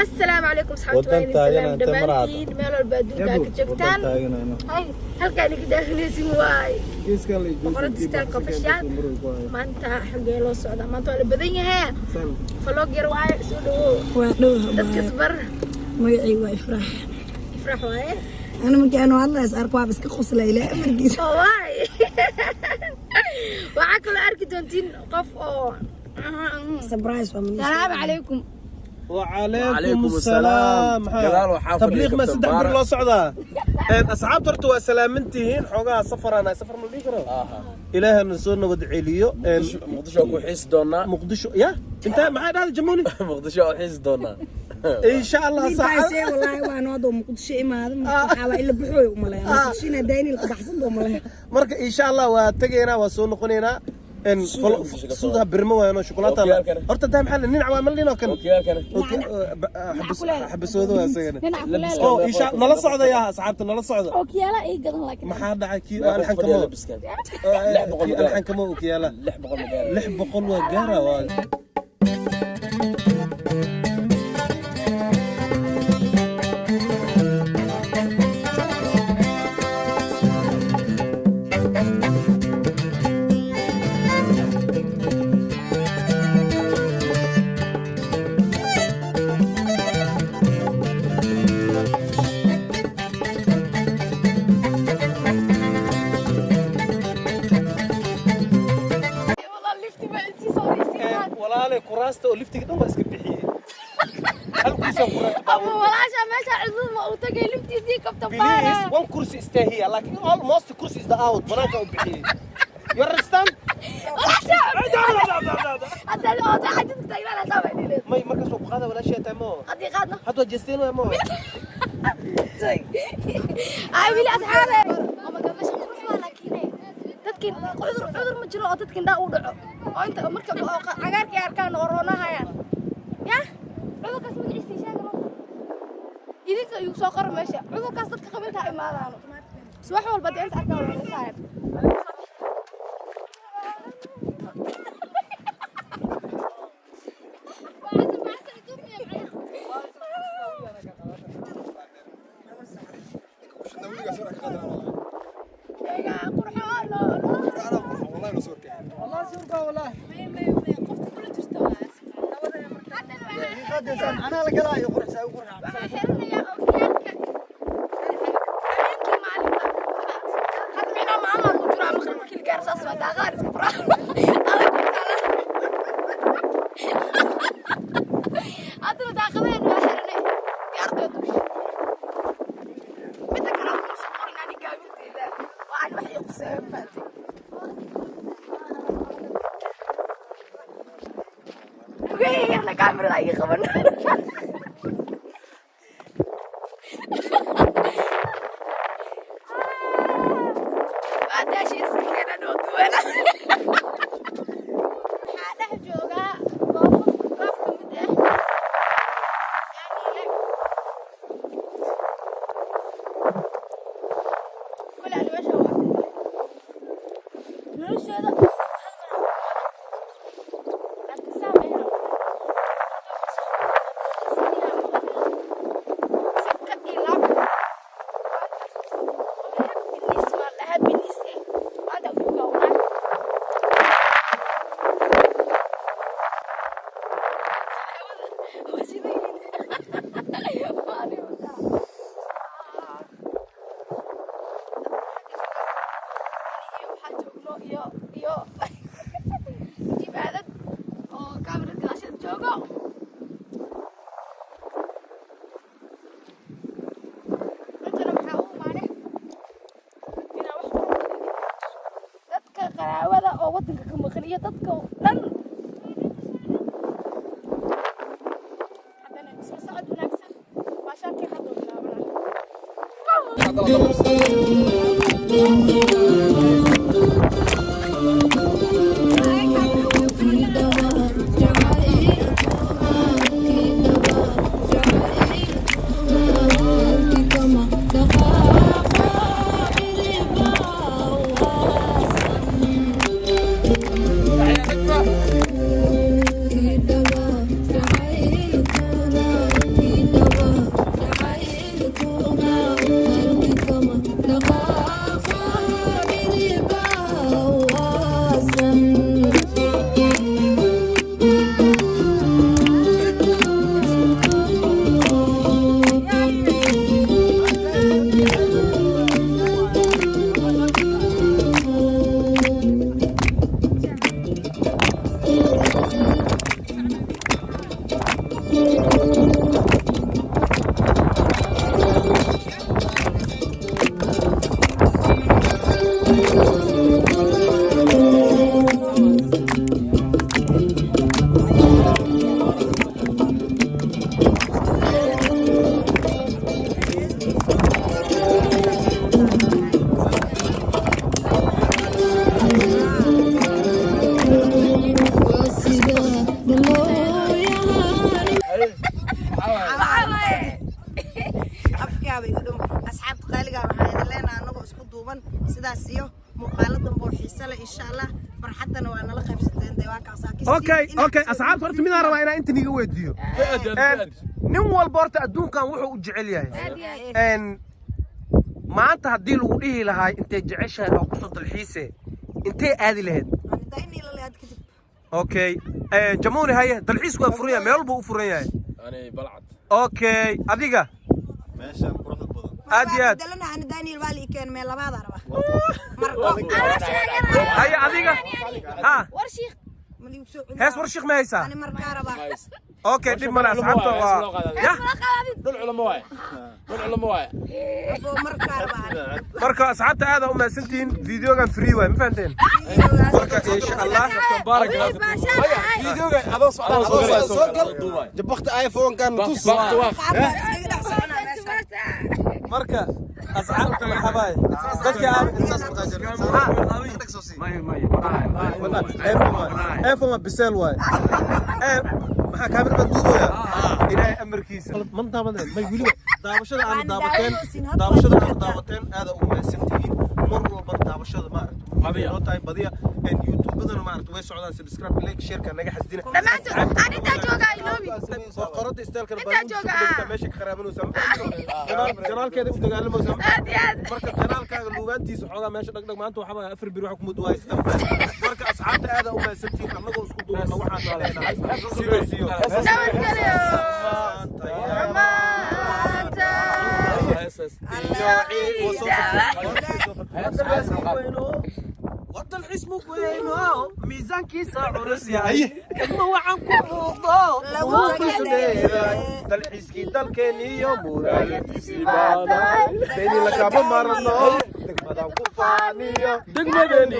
السلام عليكم صحبتي وين السلام دمانتين مالو البادون كجبتان هاي halka aniga daahneesi waay boqorada stelka fashaan maanta xagee loo socda maanta waa la badan yahay vlog yar waay soo dhawo dadka sabar magacay waa ifraax waay ana markaan hadlays arko waa iska qoslayla amarkiisa waay waxa kale arki doontiin qof oo surprise salaam calaykum وعليكم السلام تبليغ ما صدق بر لو سعدا اصحاب ترتوا سلامنتين خوغا سفر انا سفر ما ديكرو الهي نسونا ودعيليو مقدشو كو حيس دونا مقدشو يا انت معاد هذا جموني مقدشو حيس دونا ان شاء الله صح والله وانا ودو مقدشو imaado waxa waa ila buxooy uma leeyahay maqdishina deynile qabaxsan uma leeyahay marka in sha Allah waa tageena waa soo noqoneena ان صودا برمه وينو شوكولاته horta taa maxaa nin cawaamal nin oo kan xabsoodo asagana oo isha nala socda yaa asxaabta nala socda okiyaala ay gadan laakiin maxaa dhacay kii alxan kamo okiyaala 600 waa gaara waa كراسته ولفتك دم اسك بخيه halkiisa aba walaasha meesha cudud ma uu tagay liftiisii kabta please one kursi istaahiya laakiin almost kursi is the out banaanka u bixiyay you understand hadda oo xajid tagna la tabayni may marka soo qaada wala shay tamo hadii qaadna hadda jeesteen waa mo ay wili asxaabe ama gamasha ruuxa laakiin dadkii cudur ma jiro oo dadkii dhaa u dhaco oo inta marka cagaarkii arkaan oo roonahayaan ya cudurkaas magaciisa sheegay idinka ayuu soo qor meesha cudurkaas dadka qabilta imaadaan subax walba inta arkaan waa saair والله سورك والله انا لك لا يقرح ساوي قرح انا كاميرا اي خبر بعد شيء سكينه نودونا هذا جوجا قاف كمده كل اللي ماشي نوش هذا qaraawada oo wadanka ka maqan iyo dadka dhan hadana soo socod wanaagsan bashalka hadda waqtigaaba iga dhum asxaabta qaaliga waxaan idin leenahay anagoo isku duuban sidaas iyo muuqaaladan boo xiiso leh insha Allah farxadana waa nala qaybsateen deewaankaas okay asxaabta horta midaan rabaa inaan inta niga weydiiyo nin walba horta adduunkan wuxuu u jecel yahay maanta haddii lagu dhihi lahaa intay jeceshahay oo kusoo dalxiise intay aadi lahayd okay jamuuni haye dalxiisku waa furan yahay meel walba u furan yahay okay adiga meeshan quruxda badan aad iyo aad dalana aan deynile waa liikeen meel labaad araba haye adiga ha warshiq hees warshiq ma haysaa ani markaa raba okay dib mala asxaabta waa ya dul culamo waay marka asxaabta aad u maasantiin videogan free waay ma fahanteen marka insha Allah baarak videoga adoo soo gal jabaqta iPhone kan tus marka asxaabta marxabay dadka iPhone bisel waay maxaa kaamir duubaya ilaahay amarkiisa man daabadan may wili daabashada aan daawateen aad ugu maasantiin mar walba daabashada ma aragto badiya oo tahay badiya YouTube badan ma aragto way socdaan subscribe like share ka naga xasdina dhamaantood inta jooga iloobi boqorada stelka meesha ka qaraabanaysa kanaalkeeda u dagaalameysa marka kanaalkaaga luugaantiisa xoogaa meesha dhagdhag maanta waxa 4 bir wax ku mud waaysta marka asxaabta aad u maasantiin anagoo isku duubna waxaan وطن حسمك وينو ميزان كيسا عرس ياي كلمة وعن كوضو دلحسكي دلكيني يومورا يتسيبانا ديني لك أبو مرنو دقمدان كفانيو دقمدانيو